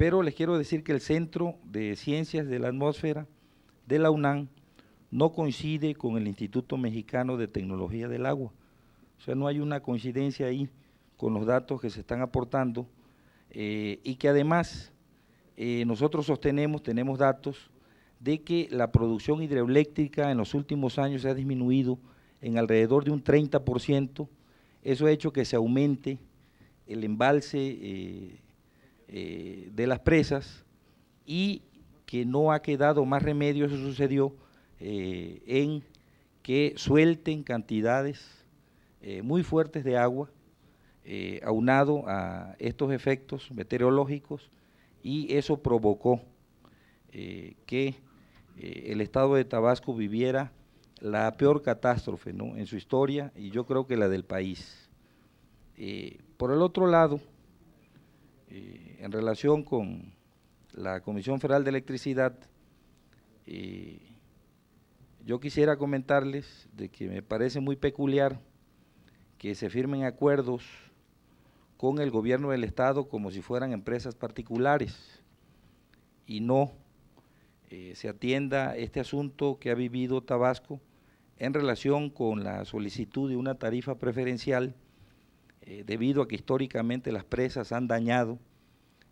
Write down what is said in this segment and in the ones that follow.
pero les quiero decir que el Centro de Ciencias de la Atmósfera de la UNAM no coincide con el Instituto Mexicano de Tecnología del Agua. O sea, no hay una coincidencia ahí con los datos que se están aportando y que además nosotros tenemos datos de que la producción hidroeléctrica en los últimos años se ha disminuido en alrededor de un 30%, eso ha hecho que se aumente el embalse de las presas y que no ha quedado más remedio, eso sucedió en que suelten cantidades muy fuertes de agua, aunado a estos efectos meteorológicos, y eso provocó que el estado de Tabasco viviera la peor catástrofe, ¿no?, en su historia, y yo creo que la del país. Por el otro lado, en relación con la Comisión Federal de Electricidad, yo quisiera comentarles de que me parece muy peculiar que se firmen acuerdos con el gobierno del estado como si fueran empresas particulares y no se atienda este asunto que ha vivido Tabasco en relación con la solicitud de una tarifa preferencial, debido a que históricamente las presas han dañado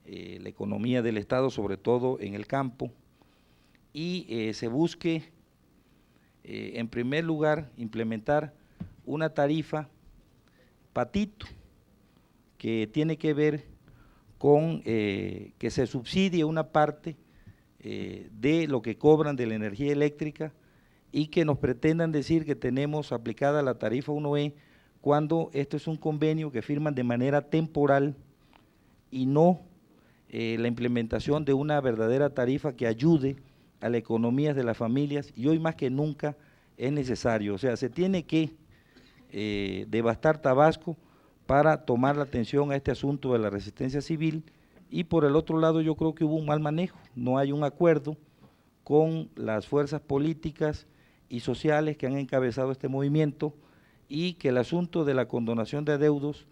la economía del estado, sobre todo en el campo, y se busque en primer lugar implementar una tarifa patito que tiene que ver con que se subsidie una parte de lo que cobran de la energía eléctrica y que nos pretendan decir que tenemos aplicada la tarifa 1E cuando esto es un convenio que firman de manera temporal y no la implementación de una verdadera tarifa que ayude a la economía de las familias, y hoy más que nunca es necesario. O sea, se tiene que devastar Tabasco para tomar la atención a este asunto de la resistencia civil, y por el otro lado yo creo que hubo un mal manejo, no hay un acuerdo con las fuerzas políticas y sociales que han encabezado este movimiento, y que el asunto de la condonación de adeudos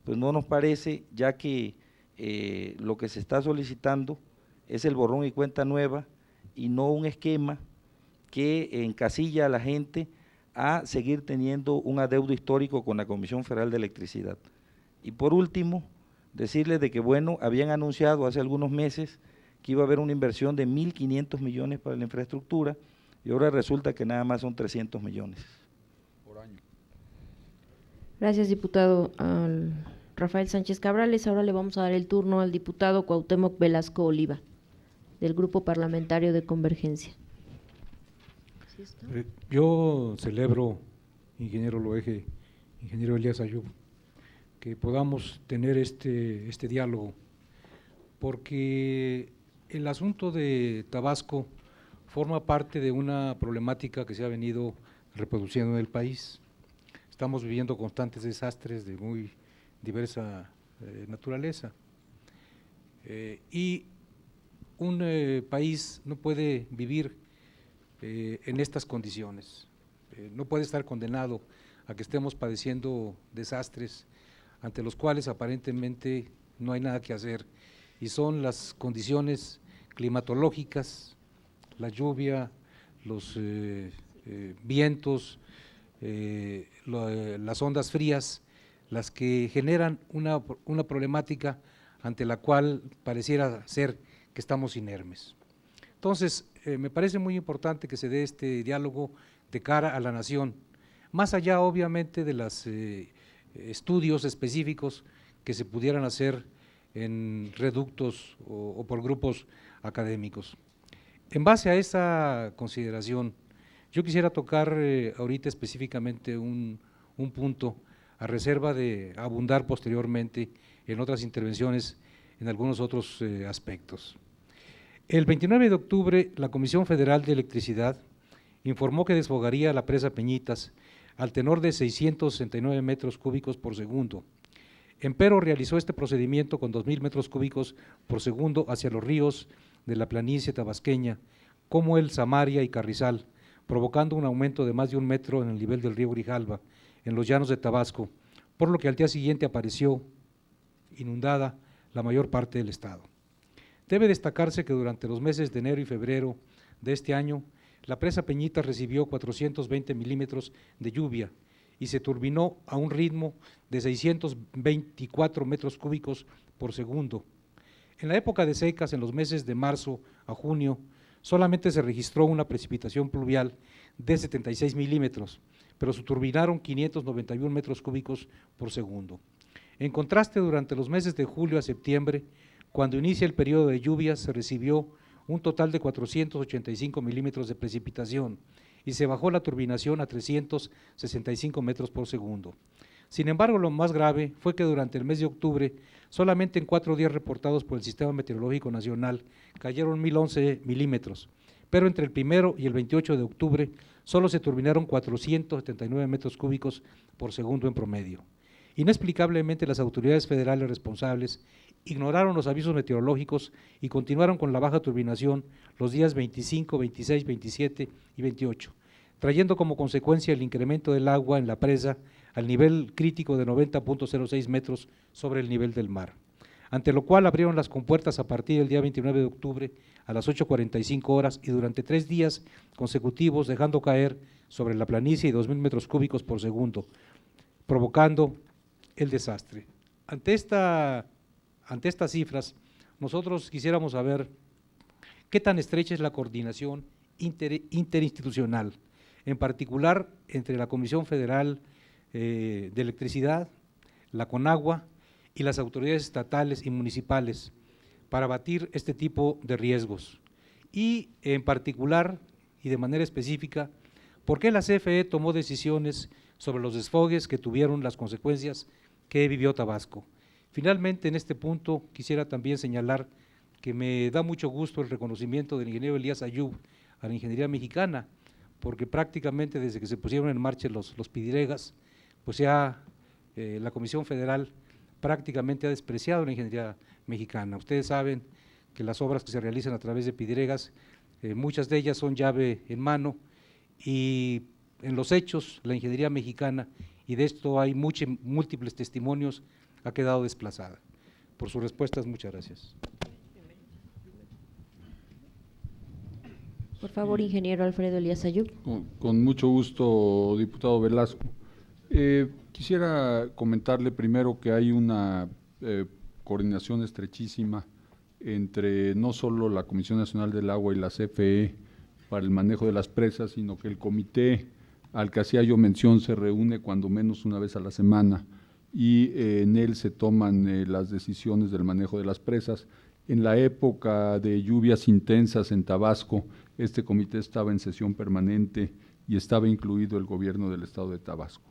pues no nos parece, ya que lo que se está solicitando es el borrón y cuenta nueva y no un esquema que encasilla a la gente a seguir teniendo un adeudo histórico con la Comisión Federal de Electricidad. Y por último, decirles de que, bueno, habían anunciado hace algunos meses que iba a haber una inversión de 1.500 millones para la infraestructura, y ahora resulta que nada más son 300 millones. Por año. Gracias, diputado Rafael Sánchez Cabrales. Ahora le vamos a dar el turno al diputado Cuauhtémoc Velasco Oliva, del Grupo Parlamentario de Convergencia. Yo celebro, ingeniero Loeje, ingeniero Elías Ayub, que podamos tener este diálogo, porque el asunto de Tabasco forma parte de una problemática que se ha venido reproduciendo en el país. Estamos viviendo constantes desastres de muy diversa naturaleza, y un país no puede vivir en estas condiciones, no puede estar condenado a que estemos padeciendo desastres ante los cuales aparentemente no hay nada que hacer, y son las condiciones climatológicas, la lluvia, los vientos, las ondas frías, las que generan una problemática ante la cual pareciera ser que estamos inermes. Entonces, me parece muy importante que se dé este diálogo de cara a la nación, más allá obviamente de los estudios específicos que se pudieran hacer en reductos o por grupos académicos. En base a esa consideración, yo quisiera tocar ahorita específicamente un punto, a reserva de abundar posteriormente en otras intervenciones en algunos otros aspectos. El 29 de octubre, la Comisión Federal de Electricidad informó que desfogaría la presa Peñitas al tenor de 669 metros cúbicos por segundo. Empero realizó este procedimiento con 2.000 metros cúbicos por segundo hacia los ríos de la planicie tabasqueña, como el Samaria y Carrizal, provocando un aumento de más de 1 metro en el nivel del río Grijalva, en los llanos de Tabasco, por lo que al día siguiente apareció inundada la mayor parte del estado. Debe destacarse que durante los meses de enero y febrero de este año, la presa Peñitas recibió 420 milímetros de lluvia y se turbinó a un ritmo de 624 metros cúbicos por segundo. En la época de secas, en los meses de marzo a junio, solamente se registró una precipitación pluvial de 76 milímetros, pero se turbinaron 591 metros cúbicos por segundo. En contraste, durante los meses de julio a septiembre, cuando inicia el periodo de lluvias, se recibió un total de 485 milímetros de precipitación y se bajó la turbinación a 365 metros por segundo. Sin embargo, lo más grave fue que durante el mes de octubre, solamente en 4 días reportados por el Sistema Meteorológico Nacional, cayeron 1011 milímetros, pero entre el 1 y el 28 de octubre solo se turbinaron 479 metros cúbicos por segundo en promedio. Inexplicablemente, las autoridades federales responsables ignoraron los avisos meteorológicos y continuaron con la baja turbinación los días 25, 26, 27 y 28, trayendo como consecuencia el incremento del agua en la presa al nivel crítico de 90.06 metros sobre el nivel del mar, ante lo cual abrieron las compuertas a partir del día 29 de octubre a las 8:45 horas y durante 3 días consecutivos, dejando caer sobre la planicie 2.000 metros cúbicos por segundo, provocando el desastre. Ante estas cifras, nosotros quisiéramos saber qué tan estrecha es la coordinación interinstitucional, en particular entre la Comisión Federal de Electricidad, la CONAGUA y las autoridades estatales y municipales para abatir este tipo de riesgos. Y en particular y de manera específica, ¿por qué la CFE tomó decisiones sobre los desfogues que tuvieron las consecuencias que vivió Tabasco? Finalmente, en este punto, quisiera también señalar que me da mucho gusto el reconocimiento del ingeniero Elías Ayub a la ingeniería mexicana, porque prácticamente desde que se pusieron en marcha los pidiregas, pues ya la Comisión Federal prácticamente ha despreciado la ingeniería mexicana. Ustedes saben que las obras que se realizan a través de pidiregas, muchas de ellas son llave en mano, y en los hechos la ingeniería mexicana, y de esto hay múltiples testimonios, ha quedado desplazada. Por sus respuestas, muchas gracias. Por favor, ingeniero Alfredo Elías Ayub. Con mucho gusto, diputado Velasco. Quisiera comentarle primero que hay una coordinación estrechísima entre no solo la Comisión Nacional del Agua y la CFE para el manejo de las presas, sino que el comité al que hacía yo mención se reúne cuando menos una vez a la semana y en él se toman las decisiones del manejo de las presas. En la época de lluvias intensas en Tabasco, este comité estaba en sesión permanente y estaba incluido el gobierno del estado de Tabasco.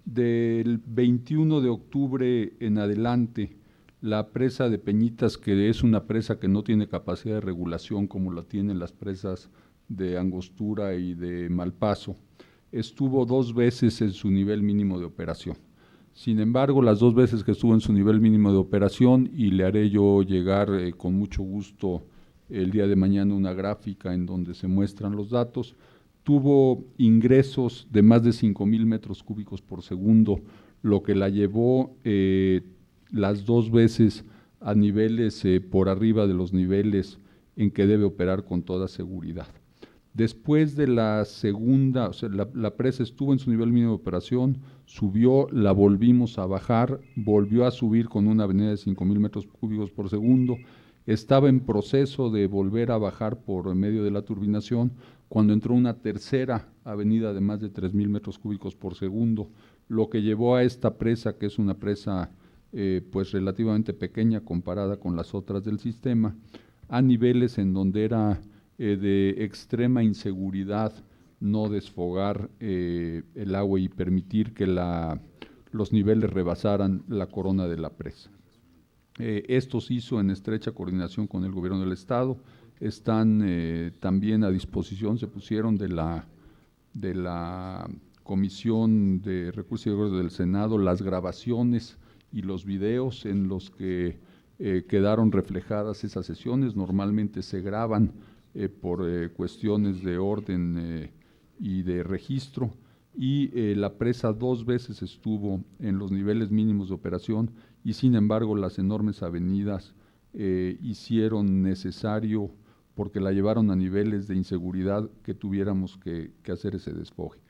Del 21 de octubre en adelante, la presa de Peñitas, que es una presa que no tiene capacidad de regulación como la tienen las presas de Angostura y de Malpaso, estuvo 2 veces en su nivel mínimo de operación. Sin embargo, las 2 veces que estuvo en su nivel mínimo de operación, y le haré yo llegar con mucho gusto el día de mañana una gráfica en donde se muestran los datos, tuvo ingresos de más de 5,000 metros cúbicos por segundo, lo que la llevó las 2 veces a niveles por arriba de los niveles en que debe operar con toda seguridad. Después de la segunda, o sea, la presa estuvo en su nivel mínimo de operación, subió, la volvimos a bajar, volvió a subir con una avenida de 5,000 metros cúbicos por segundo, estaba en proceso de volver a bajar por medio de la turbinación, cuando entró una tercera avenida de más de 3,000 metros cúbicos por segundo, lo que llevó a esta presa, que es una presa pues relativamente pequeña comparada con las otras del sistema, a niveles en donde era de extrema inseguridad no desfogar el agua y permitir que los niveles rebasaran la corona de la presa. Esto se hizo en estrecha coordinación con el gobierno del estado, están también a disposición, se pusieron de la Comisión de Recursos Hidráulicos del Senado las grabaciones y los videos en los que quedaron reflejadas esas sesiones. Normalmente se graban por cuestiones de orden y de registro, y la presa 2 veces estuvo en los niveles mínimos de operación, y sin embargo las enormes avenidas hicieron necesario, porque la llevaron a niveles de inseguridad que tuviéramos que hacer ese despoje.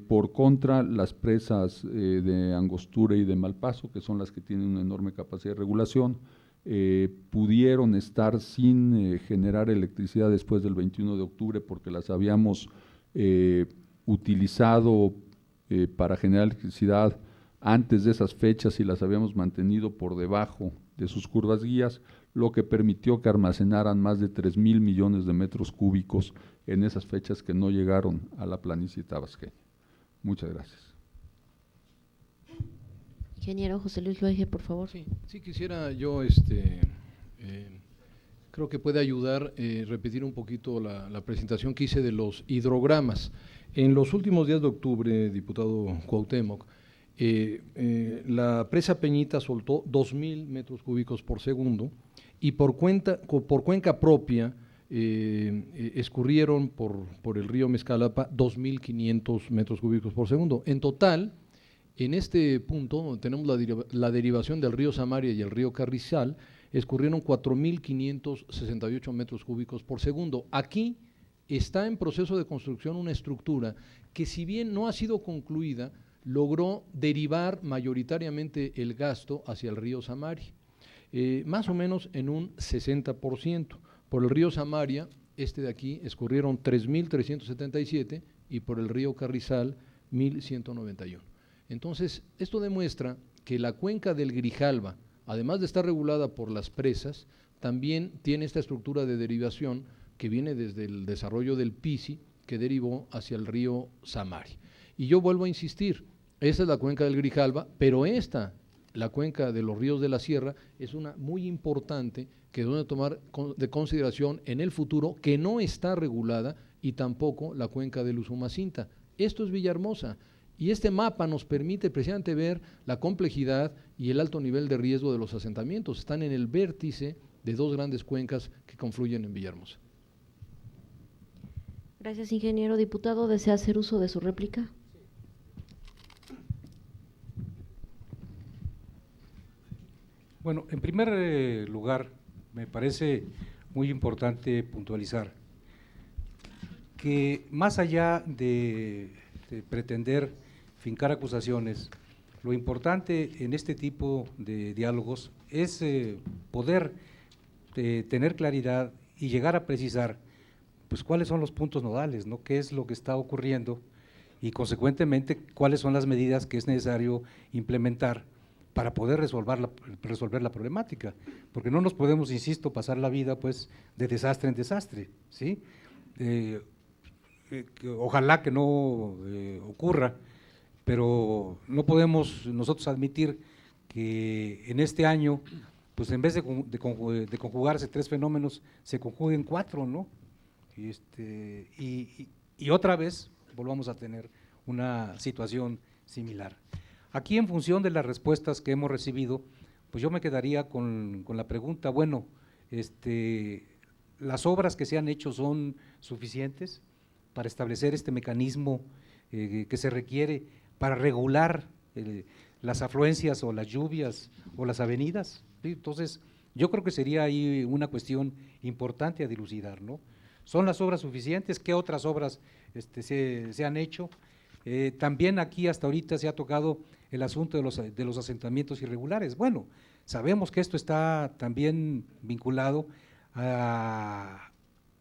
Por contra, las presas de Angostura y de Malpaso, que son las que tienen una enorme capacidad de regulación, pudieron estar sin generar electricidad después del 21 de octubre porque las habíamos utilizado para generar electricidad antes de esas fechas y las habíamos mantenido por debajo de sus curvas guías, lo que permitió que almacenaran más de 3,000 millones de metros cúbicos en esas fechas que no llegaron a la planicie tabasqueña. Muchas gracias. Ingeniero José Luis Loeje, por favor. Sí quisiera yo, creo que puede ayudar repetir un poquito la presentación que hice de los hidrogramas. En los últimos días de octubre, diputado Cuauhtémoc, la presa Peñita soltó 2,000 metros cúbicos por segundo y por cuenca propia escurrieron por el río Mezcalapa 2,500 metros cúbicos por segundo. En total, en este punto, donde tenemos la derivación del río Samaria y el río Carrizal, escurrieron 4,568 metros cúbicos por segundo. Aquí está en proceso de construcción una estructura que, si bien no ha sido concluida, logró derivar mayoritariamente el gasto hacia el río Samaria, más o menos en un 60%. Por el río Samaria, de aquí, escurrieron 3,377 y por el río Carrizal, 1,191. Entonces, esto demuestra que la cuenca del Grijalva, además de estar regulada por las presas, también tiene esta estructura de derivación que viene desde el desarrollo del Pisi, que derivó hacia el río Samaria. Y yo vuelvo a insistir, esta es la cuenca del Grijalva, pero la cuenca de los ríos de la Sierra, es una muy importante que debemos tomar de consideración en el futuro, que no está regulada, y tampoco la cuenca del Usumacinta. Esto es Villahermosa. Y este mapa nos permite precisamente ver la complejidad y el alto nivel de riesgo de los asentamientos. Están en el vértice de dos grandes cuencas que confluyen en Villahermosa. Gracias, ingeniero. Diputado, ¿desea hacer uso de su réplica? Bueno, en primer lugar, me parece muy importante puntualizar que más allá de pretender fincar acusaciones, lo importante en este tipo de diálogos es poder tener claridad y llegar a precisar pues cuáles son los puntos nodales, ¿no? Qué es lo que está ocurriendo y consecuentemente cuáles son las medidas que es necesario implementar para poder resolver la problemática, porque no nos podemos, insisto, pasar la vida pues de desastre en desastre, ¿sí? Ojalá que no ocurra, pero no podemos nosotros admitir que en este año, pues en vez de conjugarse 3 fenómenos, se conjuguen 4, ¿no? Y otra vez volvamos a tener una situación similar. Aquí, en función de las respuestas que hemos recibido, pues yo me quedaría con la pregunta, bueno, ¿las obras que se han hecho son suficientes para establecer este mecanismo que se requiere para regular las afluencias o las lluvias o las avenidas? ¿Sí? Entonces, yo creo que sería ahí una cuestión importante a dilucidar, ¿no? ¿Son las obras suficientes? ¿Qué otras obras se han hecho? También aquí hasta ahorita se ha tocado el asunto de los asentamientos irregulares. Bueno, sabemos que esto está también vinculado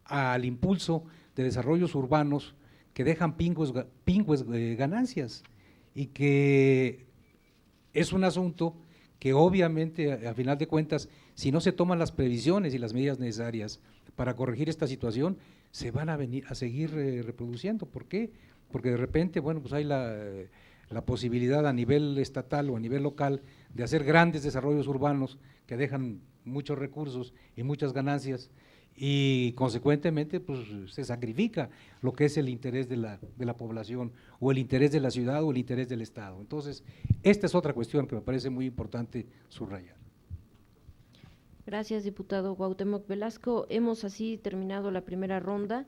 al impulso de desarrollos urbanos que dejan pingües ganancias y que es un asunto que obviamente, a final de cuentas, si no se toman las previsiones y las medidas necesarias para corregir esta situación, se van a seguir reproduciendo. ¿Por qué? Porque de repente, bueno, pues hay la posibilidad a nivel estatal o a nivel local de hacer grandes desarrollos urbanos que dejan muchos recursos y muchas ganancias y consecuentemente pues se sacrifica lo que es el interés de la población o el interés de la ciudad o el interés del Estado. Entonces, esta es otra cuestión que me parece muy importante subrayar. Gracias, diputado Cuauhtémoc Velasco. Hemos así terminado la primera ronda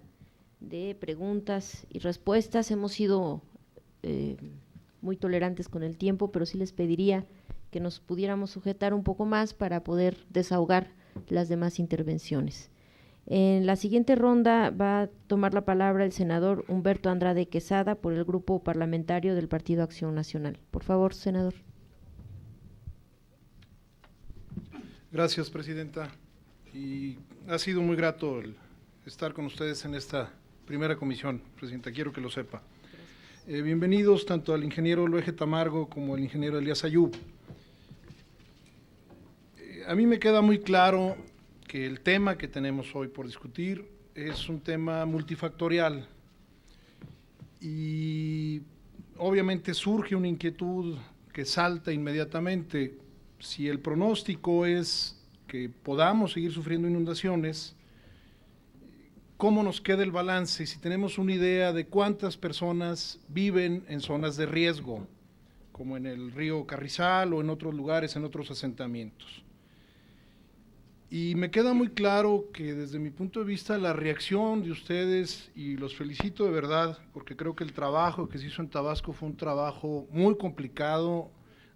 de preguntas y respuestas. Hemos sido muy tolerantes con el tiempo, pero sí les pediría que nos pudiéramos sujetar un poco más para poder desahogar las demás intervenciones. En la siguiente ronda va a tomar la palabra el senador Humberto Andrade Quesada por el Grupo Parlamentario del Partido Acción Nacional. Por favor, senador. Gracias, presidenta. Y ha sido muy grato estar con ustedes en esta primera comisión, presidenta, quiero que lo sepa. Bienvenidos tanto al ingeniero Loeje Tamargo como al ingeniero Elías Ayub. A mí me queda muy claro que el tema que tenemos hoy por discutir es un tema multifactorial y obviamente surge una inquietud que salta inmediatamente. Si el pronóstico es que podamos seguir sufriendo inundaciones, ¿cómo nos queda el balance? Si tenemos una idea de cuántas personas viven en zonas de riesgo, como en el río Carrizal o en otros lugares, en otros asentamientos. Y me queda muy claro que desde mi punto de vista la reacción de ustedes, y los felicito de verdad, porque creo que el trabajo que se hizo en Tabasco fue un trabajo muy complicado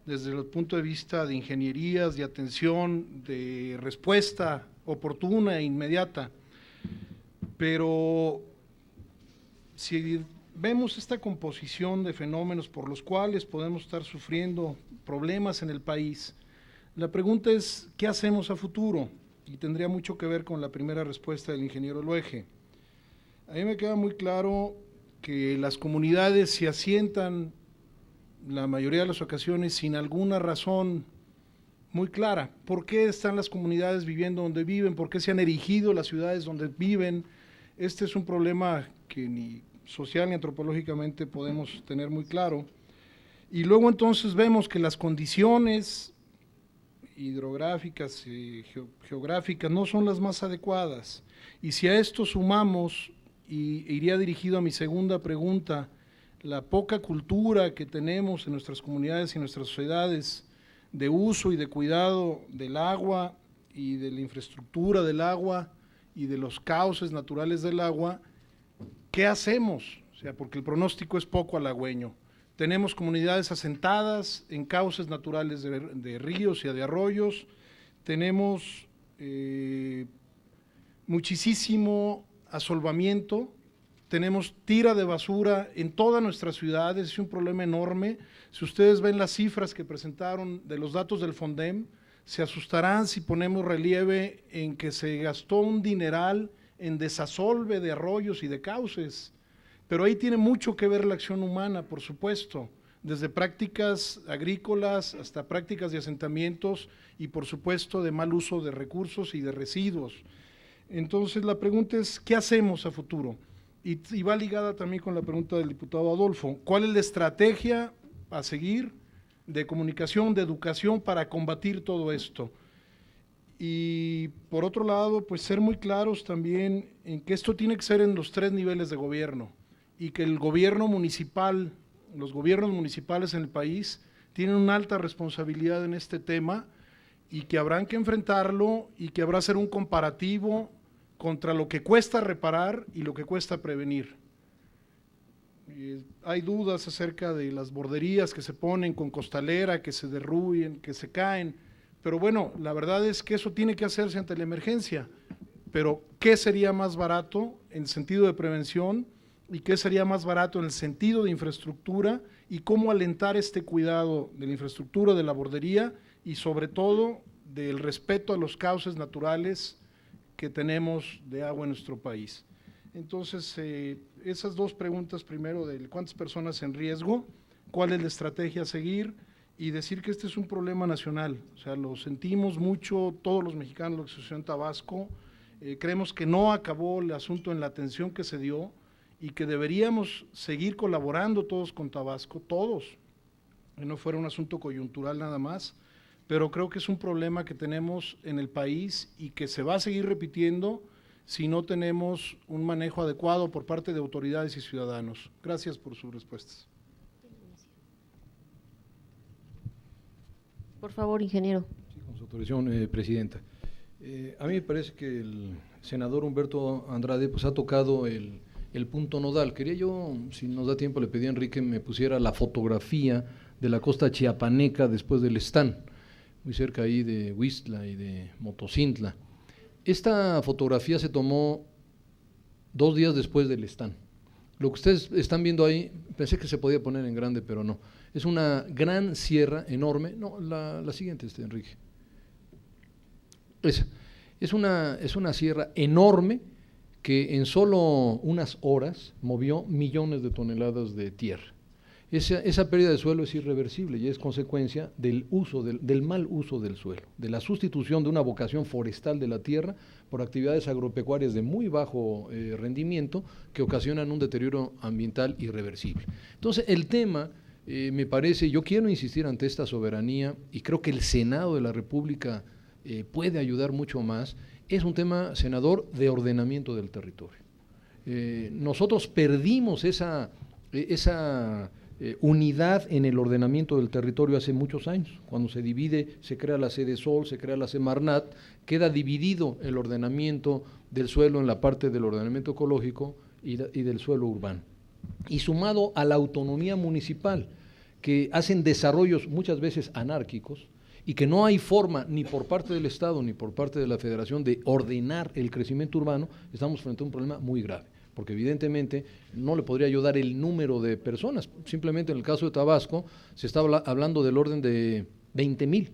desde el punto de vista de ingenierías, de atención, de respuesta oportuna e inmediata. Pero si vemos esta composición de fenómenos por los cuales podemos estar sufriendo problemas en el país, la pregunta es, ¿qué hacemos a futuro? Y tendría mucho que ver con la primera respuesta del ingeniero Loeje. A mí me queda muy claro que las comunidades se asientan la mayoría de las ocasiones sin alguna razón muy clara. ¿Por qué están las comunidades viviendo donde viven? ¿Por qué se han erigido las ciudades donde viven? Este es un problema que ni social ni antropológicamente podemos tener muy claro. Y luego entonces vemos que las condiciones hidrográficas y geográficas no son las más adecuadas. Y si a esto sumamos, y iría dirigido a mi segunda pregunta, la poca cultura que tenemos en nuestras comunidades y en nuestras sociedades de uso y de cuidado del agua y de la infraestructura del agua y de los cauces naturales del agua, ¿qué hacemos? O sea, porque el pronóstico es poco halagüeño. Tenemos comunidades asentadas en cauces naturales de ríos y de arroyos, tenemos muchísimo asolvamiento, tenemos tira de basura en todas nuestras ciudades, es un problema enorme. Si ustedes ven las cifras que presentaron de los datos del FONDEM, se asustarán si ponemos relieve en que se gastó un dineral en desasolve de arroyos y de cauces. Pero ahí tiene mucho que ver la acción humana, por supuesto, desde prácticas agrícolas hasta prácticas de asentamientos y por supuesto de mal uso de recursos y de residuos. Entonces la pregunta es, ¿qué hacemos a futuro? Y va ligada también con la pregunta del diputado Adolfo, ¿cuál es la estrategia a seguir de comunicación, de educación para combatir todo esto? Y por otro lado, pues ser muy claros también en que esto tiene que ser en los 3 niveles de gobierno y que el gobierno municipal, los gobiernos municipales en el país tienen una alta responsabilidad en este tema y que habrán que enfrentarlo y que habrá que hacer un comparativo contra lo que cuesta reparar y lo que cuesta prevenir. Hay dudas acerca de las borderías que se ponen con costalera, que se derruyen, que se caen, pero bueno, la verdad es que eso tiene que hacerse ante la emergencia, pero ¿qué sería más barato en sentido de prevención y qué sería más barato en el sentido de infraestructura y cómo alentar este cuidado de la infraestructura, de la bordería y sobre todo del respeto a los cauces naturales que tenemos de agua en nuestro país? Entonces, esas 2 preguntas, primero de cuántas personas en riesgo, cuál es la estrategia a seguir y decir que este es un problema nacional, o sea, lo sentimos mucho todos los mexicanos, lo que sucedió en Tabasco, creemos que no acabó el asunto en la atención que se dio y que deberíamos seguir colaborando todos con Tabasco, todos, que no fuera un asunto coyuntural nada más, pero creo que es un problema que tenemos en el país y que se va a seguir repitiendo si no tenemos un manejo adecuado por parte de autoridades y ciudadanos. Gracias por sus respuestas. Por favor, ingeniero. Sí, con su autorización, presidenta. A mí me parece que el senador Humberto Andrade pues, ha tocado el punto nodal. Quería yo, si nos da tiempo, le pedí a Enrique me pusiera la fotografía de la costa chiapaneca después del Están, muy cerca ahí de Huistla y de Motocintla. Esta fotografía se tomó 2 días después del stand. Lo que ustedes están viendo ahí, pensé que se podía poner en grande, pero no. Es una gran sierra enorme. No, la siguiente, Enrique. Esa. Es una sierra enorme que en solo unas horas movió millones de toneladas de tierra. Esa pérdida de suelo es irreversible y es consecuencia del mal uso del suelo, de la sustitución de una vocación forestal de la tierra por actividades agropecuarias de muy bajo rendimiento que ocasionan un deterioro ambiental irreversible. Entonces, el tema, me parece, yo quiero insistir ante esta soberanía y creo que el Senado de la República puede ayudar mucho más, es un tema, senador, de ordenamiento del territorio. Nosotros perdimos esa unidad en el ordenamiento del territorio hace muchos años. Cuando se divide, se crea la Sedesol, se crea la Semarnat, queda dividido el ordenamiento del suelo en la parte del ordenamiento ecológico y del suelo urbano. Y sumado a la autonomía municipal, que hacen desarrollos muchas veces anárquicos, y que no hay forma ni por parte del Estado ni por parte de la Federación de ordenar el crecimiento urbano, estamos frente a un problema muy grave, porque evidentemente no le podría ayudar el número de personas. Simplemente en el caso de Tabasco se está hablando del orden de 20,000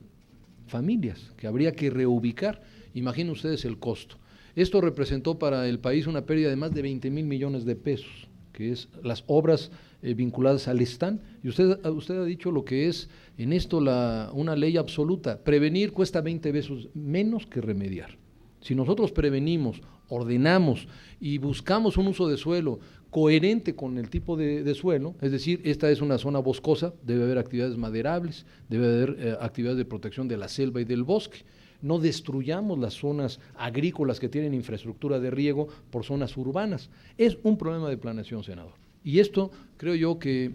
familias que habría que reubicar. Imaginen ustedes el costo. Esto representó para el país una pérdida de más de 20,000 millones de pesos, que es las obras vinculadas al stand, y usted ha dicho lo que es en esto una ley absoluta. Prevenir cuesta 20 veces menos que remediar. Si nosotros prevenimos, ordenamos y buscamos un uso de suelo coherente con el tipo de suelo, es decir, esta es una zona boscosa, debe haber actividades maderables, debe haber actividades de protección de la selva y del bosque. No destruyamos las zonas agrícolas que tienen infraestructura de riego por zonas urbanas. Es un problema de planeación, senador. Y esto creo yo que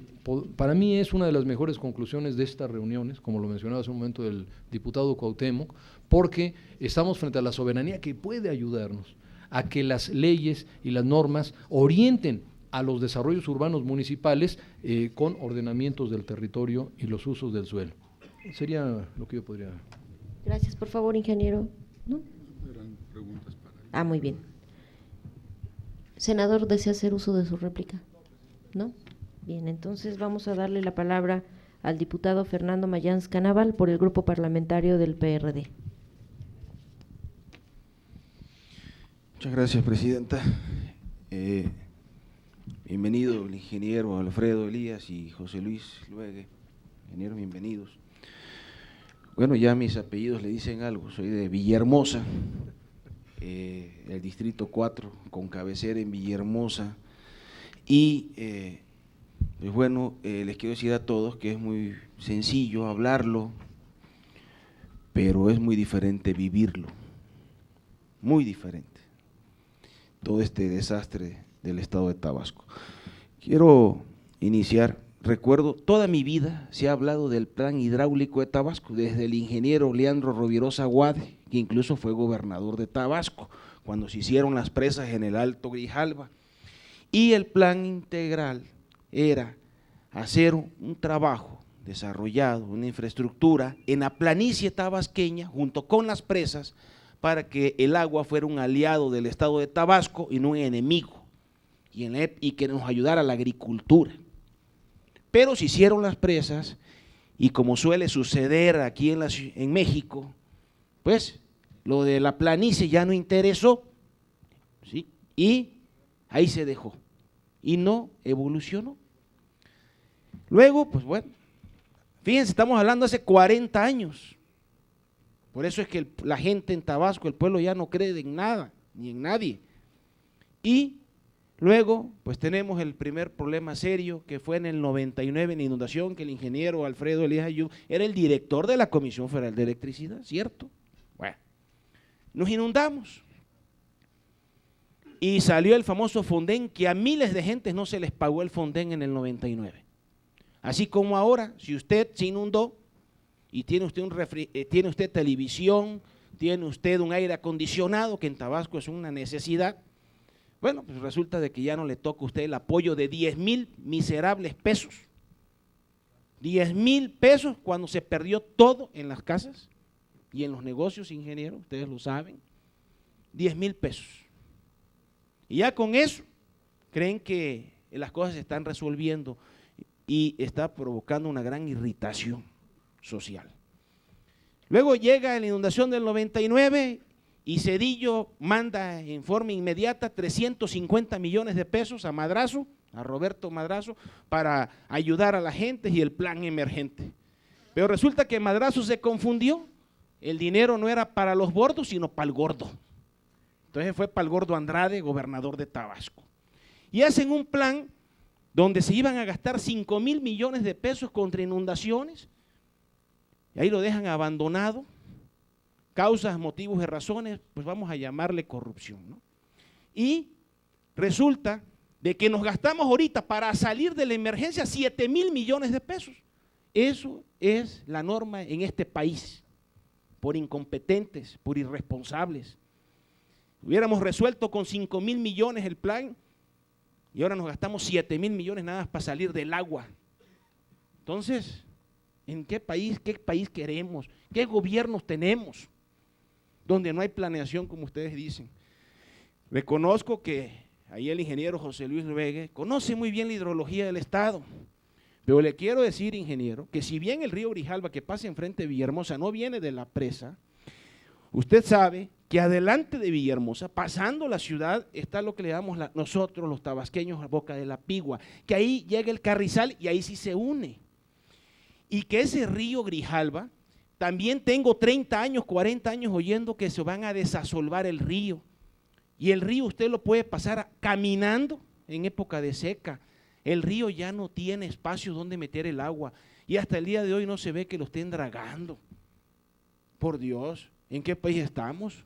para mí es una de las mejores conclusiones de estas reuniones, como lo mencionaba hace un momento el diputado Cuauhtémoc, porque estamos frente a la soberanía que puede ayudarnos a que las leyes y las normas orienten a los desarrollos urbanos municipales con ordenamientos del territorio y los usos del suelo. Sería lo que yo podría. Gracias, por favor, ingeniero. ¿No? Eran preguntas para él. Muy bien. Senador, ¿desea hacer uso de su réplica? ¿No? Bien, entonces vamos a darle la palabra al diputado Fernando Mayans Canaval por el grupo parlamentario del PRD. Muchas gracias, presidenta. Bienvenido el ingeniero Alfredo Elías y José Luis Luegue. Ingenieros, bienvenidos. Bueno, ya mis apellidos le dicen algo, soy de Villahermosa, el distrito 4, con cabecera en Villahermosa, y pues bueno, les quiero decir a todos que es muy sencillo hablarlo, pero es muy diferente vivirlo, muy diferente, todo este desastre del estado de Tabasco. Quiero iniciar. Recuerdo, toda mi vida se ha hablado del plan hidráulico de Tabasco, desde el ingeniero Leandro Rovirosa Guade, que incluso fue gobernador de Tabasco, cuando se hicieron las presas en el Alto Grijalba. Y el plan integral era hacer un trabajo desarrollado, una infraestructura en la planicie tabasqueña, junto con las presas, para que el agua fuera un aliado del estado de Tabasco y no un enemigo, y que nos ayudara a la agricultura. Pero se hicieron las presas y, como suele suceder aquí en México, pues lo de la planicie ya no interesó, ¿sí? Y ahí se dejó y no evolucionó. Luego, pues bueno, fíjense, estamos hablando hace 40 años. Por eso es que la gente en Tabasco, el pueblo ya no cree en nada, ni en nadie. Y luego, pues tenemos el primer problema serio, que fue en el 99, en la inundación, que el ingeniero Alfredo Elías Ayub era el director de la Comisión Federal de Electricidad, ¿cierto? Bueno, nos inundamos. Y salió el famoso Fonden, que a miles de gentes no se les pagó el Fonden en el 99. Así como ahora, si usted se inundó y tiene usted televisión, tiene usted un aire acondicionado, que en Tabasco es una necesidad, bueno, pues resulta de que ya no le toca a usted el apoyo de 10,000 miserables pesos. 10,000 pesos cuando se perdió todo en las casas y en los negocios, ingeniero, ustedes lo saben. 10,000 pesos. Y ya con eso creen que las cosas se están resolviendo y está provocando una gran irritación social. Luego llega la inundación del 99 y Zedillo manda en forma inmediata 350 millones de pesos a Madrazo, a Roberto Madrazo, para ayudar a la gente y el plan emergente. Pero resulta que Madrazo se confundió, el dinero no era para los gordos, sino para el gordo. Entonces fue para el gordo Andrade, gobernador de Tabasco. Y hacen un plan donde se iban a gastar 5,000 millones de pesos contra inundaciones, y ahí lo dejan abandonado. Causas, motivos y razones, pues vamos a llamarle corrupción, ¿no? Y resulta de que nos gastamos ahorita para salir de la emergencia 7,000 millones de pesos. Eso es la norma en este país, por incompetentes, por irresponsables. Hubiéramos resuelto con 5,000 millones el plan y ahora nos gastamos 7,000 millones nada más para salir del agua. Entonces, ¿en qué país queremos? ¿Qué gobiernos tenemos? Donde no hay planeación, como ustedes dicen. Reconozco que ahí el ingeniero José Luis Luege conoce muy bien la hidrología del Estado, pero le quiero decir, ingeniero, que si bien el río Grijalva que pasa enfrente de Villahermosa no viene de la presa, usted sabe que adelante de Villahermosa, pasando la ciudad, está lo que le damos nosotros los tabasqueños a Boca de la Pigua, que ahí llega el Carrizal y ahí sí se une. Y que ese río Grijalva, también tengo 30 años, 40 años oyendo que se van a desasolvar el río. Y el río usted lo puede pasar caminando en época de seca. El río ya no tiene espacio donde meter el agua. Y hasta el día de hoy no se ve que lo estén dragando. Por Dios, ¿en qué país estamos?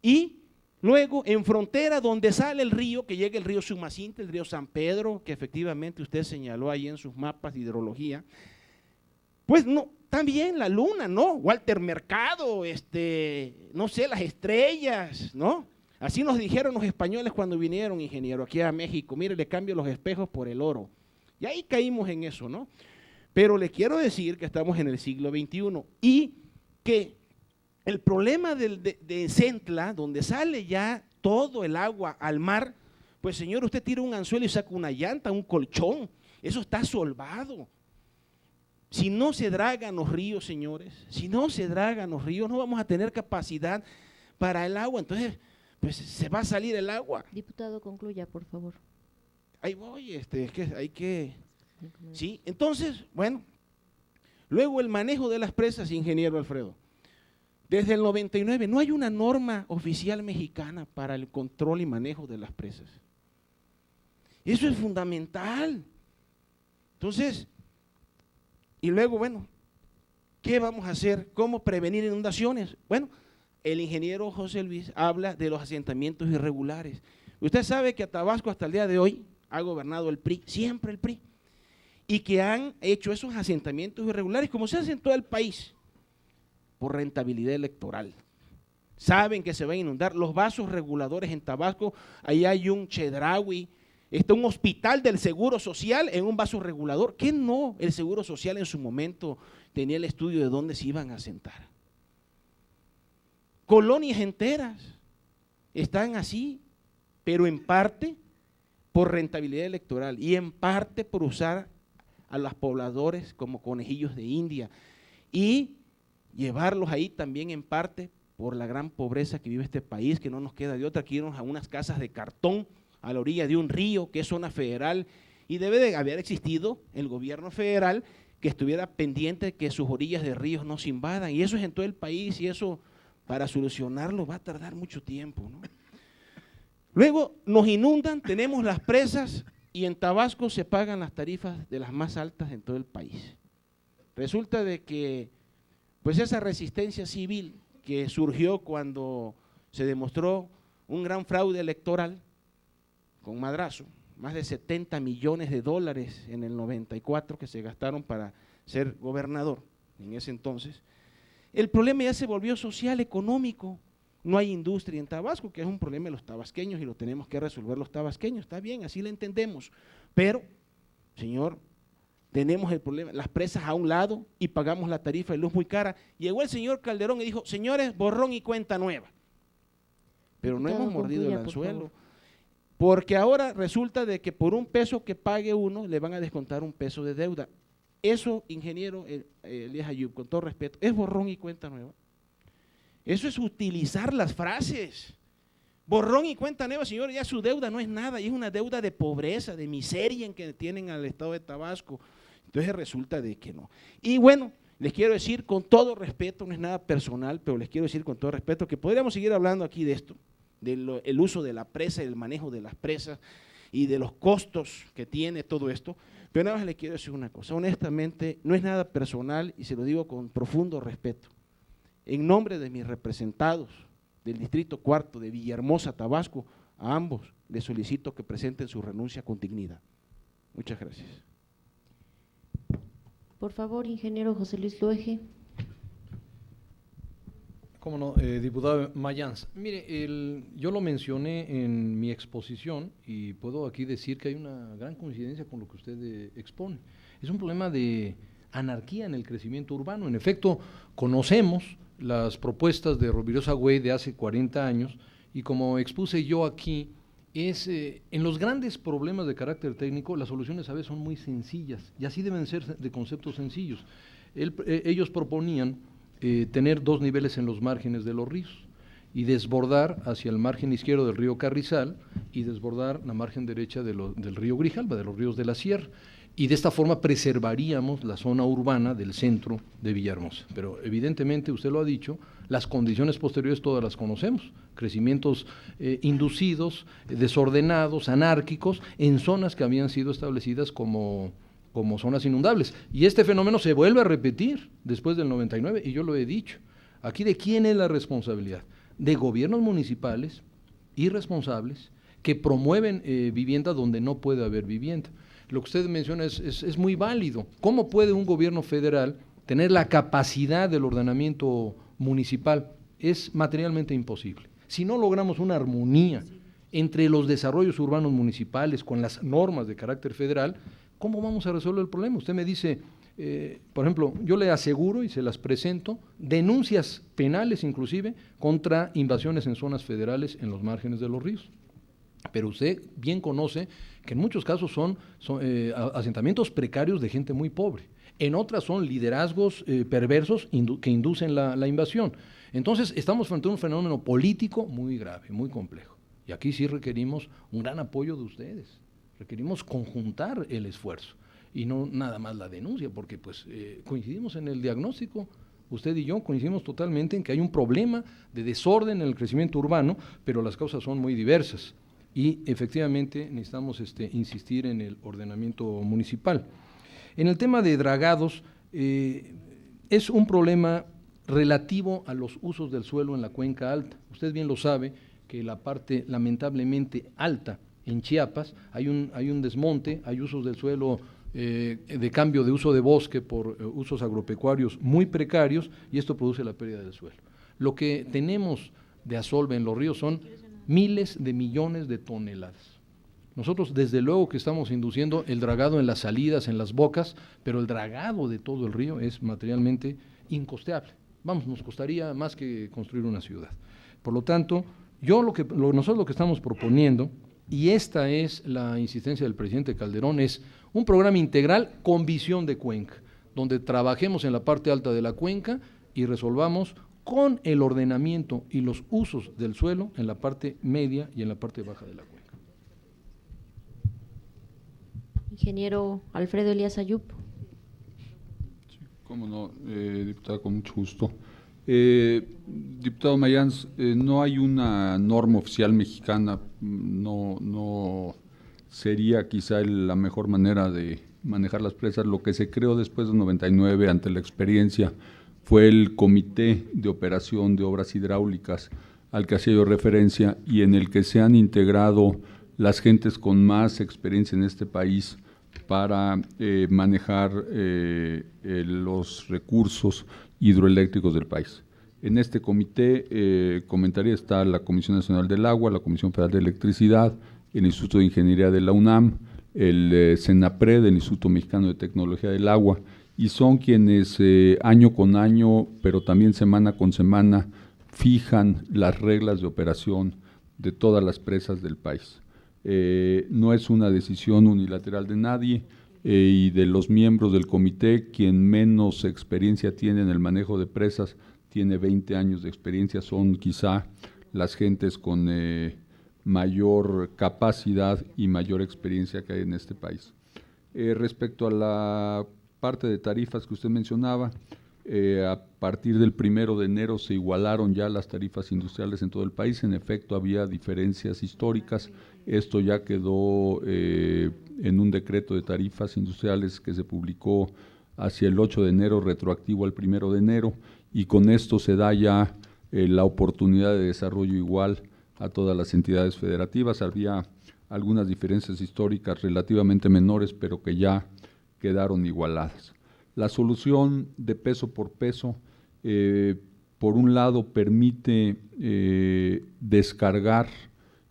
Y luego en frontera donde sale el río, que llega el río Sumacinte, el río San Pedro, que efectivamente usted señaló ahí en sus mapas de hidrología, pues no, también la luna, ¿no? Walter Mercado, no sé, las estrellas, ¿no? Así nos dijeron los españoles cuando vinieron, ingeniero, aquí a México. Mire, le cambio los espejos por el oro. Y ahí caímos en eso, ¿no? Pero le quiero decir que estamos en el siglo XXI y que el problema de Centla, donde sale ya todo el agua al mar, pues señor, usted tira un anzuelo y saca una llanta, un colchón. Eso está solvado. Si no se dragan los ríos, señores, si no se dragan los ríos, no vamos a tener capacidad para el agua. Entonces, pues se va a salir el agua. Diputado, concluya, por favor. Ahí voy, es que hay que… Sí, entonces, bueno, luego el manejo de las presas, ingeniero Alfredo. Desde el 99 no hay una norma oficial mexicana para el control y manejo de las presas. Eso es fundamental. Entonces, y luego, bueno, ¿qué vamos a hacer? ¿Cómo prevenir inundaciones? Bueno, el ingeniero José Luis habla de los asentamientos irregulares. Usted sabe que a Tabasco hasta el día de hoy ha gobernado el PRI, siempre el PRI, y que han hecho esos asentamientos irregulares como se hace en todo el país, por rentabilidad electoral. Saben que se van a inundar los vasos reguladores en Tabasco, ahí hay un Chedraui, está un hospital del Seguro Social en un vaso regulador. ¿Qué no? El Seguro Social en su momento tenía el estudio de dónde se iban a asentar. Colonias enteras están así, pero en parte por rentabilidad electoral y en parte por usar a los pobladores como conejillos de India y llevarlos ahí también en parte por la gran pobreza que vive este país, que no nos queda de otra que irnos a unas casas de cartón a la orilla de un río que es zona federal, y debe de haber existido el gobierno federal que estuviera pendiente de que sus orillas de ríos no se invadan, y eso es en todo el país, y eso para solucionarlo va a tardar mucho tiempo, ¿no? Luego nos inundan, tenemos las presas y en Tabasco se pagan las tarifas de las más altas en todo el país. Resulta de que pues esa resistencia civil que surgió cuando se demostró un gran fraude electoral con Madrazo, más de 70 millones de dólares en el 94 que se gastaron para ser gobernador en ese entonces, el problema ya se volvió social, económico. No hay industria en Tabasco, que es un problema de los tabasqueños y lo tenemos que resolver los tabasqueños. Está bien, así lo entendemos. Pero, señor, tenemos el problema, las presas a un lado y pagamos la tarifa de luz muy cara. Llegó el señor Calderón y dijo, señores, borrón y cuenta nueva. pero no Diputado, hemos mordido el concluya, por anzuelo. favor. Porque ahora resulta de que por un peso que pague uno, le van a descontar un peso de deuda. Eso, ingeniero Elías Ayub, con todo respeto, es borrón y cuenta nueva. Eso es utilizar las frases. Borrón y cuenta nueva, señor, ya su deuda no es nada, y es una deuda de pobreza, de miseria en que tienen al estado de Tabasco. Entonces resulta de que no. Y bueno, les quiero decir con todo respeto, no es nada personal, pero les quiero decir con todo respeto que podríamos seguir hablando aquí de esto, del uso de la presa, el manejo de las presas y de los costos que tiene todo esto, pero nada más les quiero decir una cosa, honestamente no es nada personal y se lo digo con profundo respeto. En nombre de mis representados del Distrito Cuarto de Villahermosa, Tabasco, a ambos les solicito que presenten su renuncia con dignidad. Muchas gracias. Por favor, ingeniero José Luis Luege. Cómo no, diputado Mayans. Mire, yo lo mencioné en mi exposición y puedo aquí decir que hay una gran coincidencia con lo que usted expone. Es un problema de anarquía en el crecimiento urbano. En efecto, conocemos las propuestas de Rovirosa Güey de hace 40 años y como expuse yo aquí, en los grandes problemas de carácter técnico las soluciones a veces son muy sencillas y así deben ser de conceptos sencillos. Ellos proponían tener 2 niveles en los márgenes de los ríos y desbordar hacia el margen izquierdo del río Carrizal y desbordar la margen derecha del río Grijalva, de los ríos de la sierra. Y de esta forma preservaríamos la zona urbana del centro de Villahermosa. Pero evidentemente, usted lo ha dicho, las condiciones posteriores todas las conocemos, crecimientos inducidos, desordenados, anárquicos, en zonas que habían sido establecidas como zonas inundables. Y este fenómeno se vuelve a repetir después del 99, y yo lo he dicho. Aquí, ¿de quién es la responsabilidad? De gobiernos municipales irresponsables que promueven vivienda donde no puede haber vivienda. Lo que usted menciona es muy válido. ¿Cómo puede un gobierno federal tener la capacidad del ordenamiento municipal? Es materialmente imposible. Si no logramos una armonía entre los desarrollos urbanos municipales con las normas de carácter federal, ¿cómo vamos a resolver el problema? Usted me dice, por ejemplo, yo le aseguro y se las presento, denuncias penales inclusive contra invasiones en zonas federales en los márgenes de los ríos. Pero usted bien conoce que en muchos casos son asentamientos precarios de gente muy pobre. En otras son liderazgos perversos que inducen la invasión. Entonces, estamos frente a un fenómeno político muy grave, muy complejo. Y aquí sí requerimos un gran apoyo de ustedes. Requerimos conjuntar el esfuerzo y no nada más la denuncia, porque pues coincidimos en el diagnóstico. Usted y yo coincidimos totalmente en que hay un problema de desorden en el crecimiento urbano, pero las causas son muy diversas. Y efectivamente necesitamos insistir en el ordenamiento municipal. En el tema de dragados, es un problema relativo a los usos del suelo en la cuenca alta. Usted bien lo sabe que la parte lamentablemente alta en Chiapas hay un desmonte, hay usos del suelo de cambio de uso de bosque por usos agropecuarios muy precarios y esto produce la pérdida del suelo. Lo que tenemos de asolve en los ríos son miles de millones de toneladas. Nosotros desde luego que estamos induciendo el dragado en las salidas, en las bocas, pero el dragado de todo el río es materialmente incosteable. Vamos, nos costaría más que construir una ciudad. Por lo tanto, nosotros lo que estamos proponiendo, y esta es la insistencia del presidente Calderón, es un programa integral con visión de cuenca, donde trabajemos en la parte alta de la cuenca y resolvamos con el ordenamiento y los usos del suelo en la parte media y en la parte baja de la cuenca. Ingeniero Alfredo Elías Ayub. Sí, cómo no, diputado, con mucho gusto. Diputado Mayans, no hay una norma oficial mexicana, no sería quizá la mejor manera de manejar las presas. Lo que se creó después del 99 ante la experiencia fue el Comité de Operación de Obras Hidráulicas al que hacía yo referencia y en el que se han integrado las gentes con más experiencia en este país para manejar los recursos hidroeléctricos del país. En este comité, comentaría, está la Comisión Nacional del Agua, la Comisión Federal de Electricidad, el Instituto de Ingeniería de la UNAM, el CENAPRED, el Instituto Mexicano de Tecnología del Agua, y son quienes año con año, pero también semana con semana, fijan las reglas de operación de todas las presas del país. No es una decisión unilateral de nadie y de los miembros del comité, quien menos experiencia tiene en el manejo de presas, tiene 20 años de experiencia, son quizá las gentes con mayor capacidad y mayor experiencia que hay en este país. Respecto a la parte de tarifas que usted mencionaba, a partir del 1 de enero se igualaron ya las tarifas industriales en todo el país. En efecto, había diferencias históricas. Esto ya quedó en un decreto de tarifas industriales que se publicó hacia el 8 de enero, retroactivo al 1 de enero, y con esto se da ya la oportunidad de desarrollo igual a todas las entidades federativas. Había algunas diferencias históricas relativamente menores, pero que ya quedaron igualadas. La solución de peso por peso, por un lado, permite descargar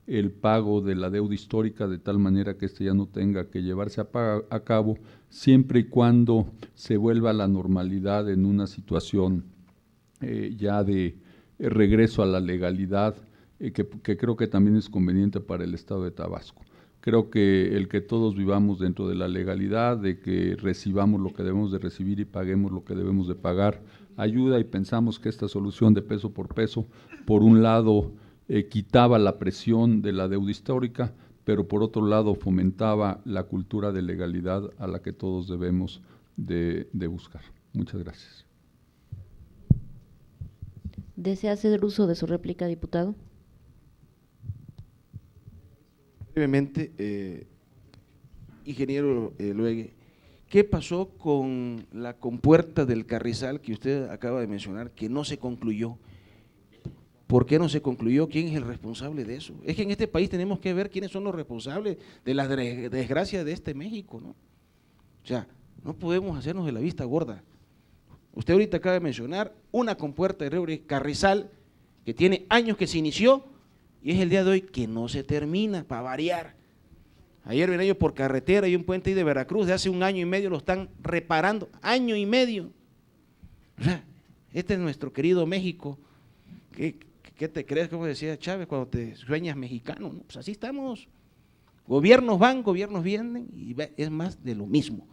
el pago de la deuda histórica de tal manera que éste ya no tenga que llevarse a cabo, siempre y cuando se vuelva a la normalidad en una situación ya de regreso a la legalidad, que creo que también es conveniente para el Estado de Tabasco. Creo que el que todos vivamos dentro de la legalidad, de que recibamos lo que debemos de recibir y paguemos lo que debemos de pagar, ayuda, y pensamos que esta solución de peso, por un lado, quitaba la presión de la deuda histórica, pero por otro lado fomentaba la cultura de legalidad a la que todos debemos de buscar. Muchas gracias. ¿Desea hacer uso de su réplica, diputado? Brevemente, ingeniero Luegue, ¿qué pasó con la compuerta del Carrizal que usted acaba de mencionar, que no se concluyó? ¿Por qué no se concluyó? ¿Quién es el responsable de eso? Es que en este país tenemos que ver quiénes son los responsables de las desgracias de este México, ¿no? O sea, no podemos hacernos de la vista gorda. Usted ahorita acaba de mencionar una compuerta de Río Carrizal que tiene años que se inició y es el día de hoy que no se termina, para variar. Ayer venía yo por carretera y un puente ahí de Veracruz, de hace 1 año y medio lo están reparando, año y medio. O sea, este es nuestro querido México. ¿Qué te crees, como decía Chávez, cuando te sueñas mexicano? ¿No? Pues así estamos. Gobiernos van, gobiernos vienen y es más de lo mismo.